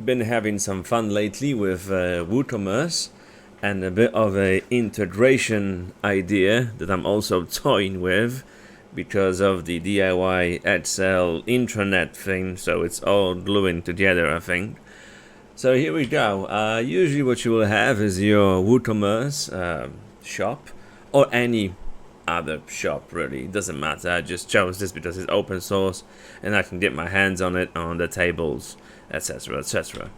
been having some fun lately with WooCommerce and a bit of a integration idea that I'm also toying with because of the DIY Excel intranet thing, so it's all gluing together, I think. So here we go. Usually what you will have is your WooCommerce shop or any other shop, really. It doesn't matter. I just chose this because it's open source and I can get my hands on it on the tables, etc., etc.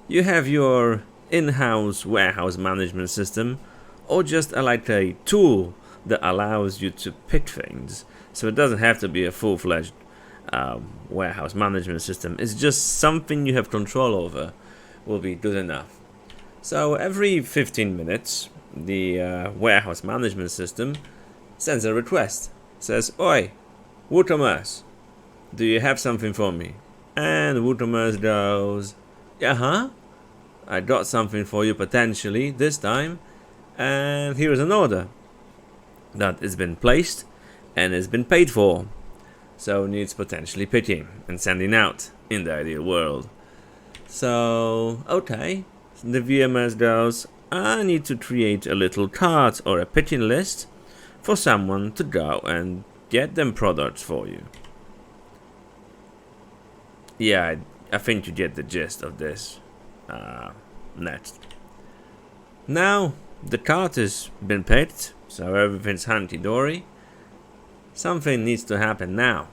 You have your in-house warehouse management system or just like a tool that allows you to pick things. So it doesn't have to be a full-fledged warehouse management system. It's just something you have control over will be good enough. So every 15 minutes, the warehouse management system sends a request. Says, "Oi, WooCommerce, do you have something for me?" And WooCommerce goes, "Yeah, I got something for you potentially this time, and here is an order that has been placed and has been paid for, so needs potentially picking and sending out in the ideal world." So, okay, the VMS goes, "I need to create a little cart or a picking list for someone to go and get them products for you." Yeah, I think you get the gist of this. Next. Now, the cart has been picked, so everything's hunky-dory. Something needs to happen now.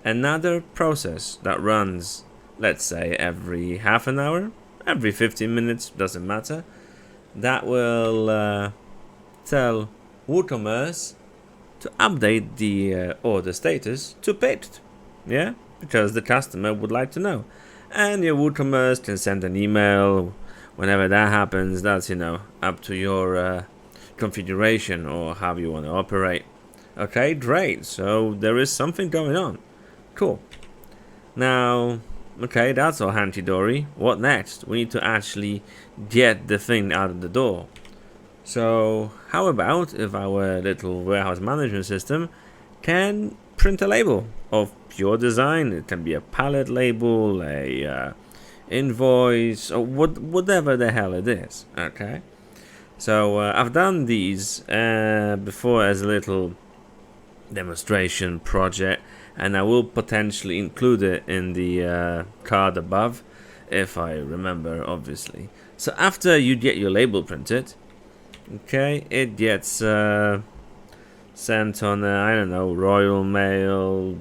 Another process that runs, let's say, every half an hour, every 15 minutes, doesn't matter, that will tell WooCommerce to update the order status to picked. Yeah, because the customer would like to know. And your WooCommerce can send an email whenever that happens. That's, up to your configuration or how you want to operate. Okay, great. So there is something going on. Cool. Now, okay, that's all hunky-dory. What next? We need to actually get the thing out of the door. So how about if our little warehouse management system can print a label of pure design? It can be a pallet label, a invoice, or whatever the hell it is. Okay. So I've done these before as a little demonstration project, and I will potentially include it in the card above if I remember, obviously. So after you get your label printed, okay, it gets sent on I don't know, Royal Mail,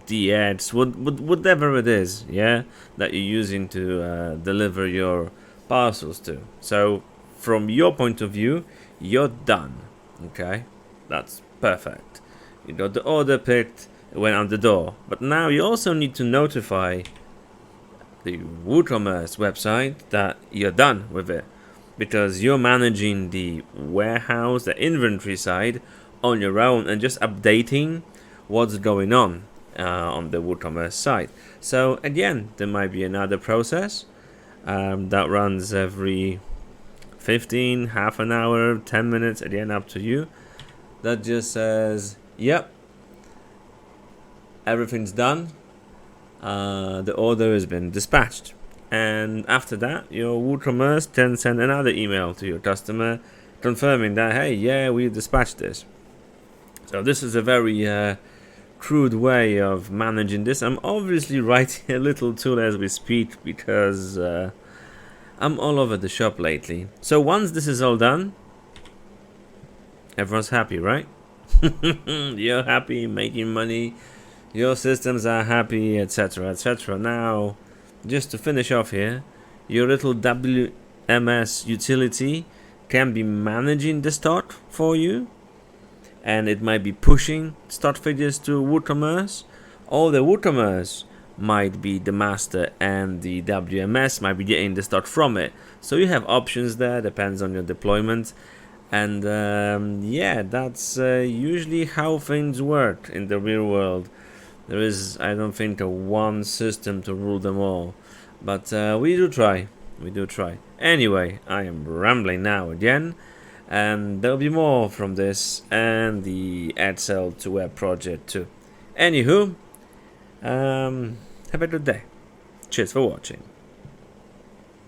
DX, whatever it is, yeah, that you're using to deliver your parcels to. So from your point of view, you're done. Okay, that's perfect. You got the order picked, it went on the door, but now you also need to notify the WooCommerce website that you're done with it, because you're managing the warehouse, the inventory side on your own and just updating what's going on the WooCommerce site. So again, there might be another process that runs every 15, half an hour, 10 minutes, again up to you, that just says, yep, everything's done, the order has been dispatched. And after that, your WooCommerce can send another email to your customer confirming that, hey, yeah, we dispatched this. So this is a very crude way of managing this. I'm obviously writing a little tool as we speak because I'm all over the shop lately. So once this is all done, everyone's happy, right? You're happy, making money, your systems are happy, etc., etc. Now, just to finish off here, your little WMS utility can be managing the stock for you, and it might be pushing stock figures to WooCommerce, or the WooCommerce might be the master and the WMS might be getting the stock from it. So you have options there, depends on your deployment. And yeah, that's usually how things work in the real world. There is, I don't think, a one system to rule them all, but we do try. Anyway, I am rambling now again, and there'll be more from this and the Excel to Web project too. Anywho, have a good day. Cheers for watching.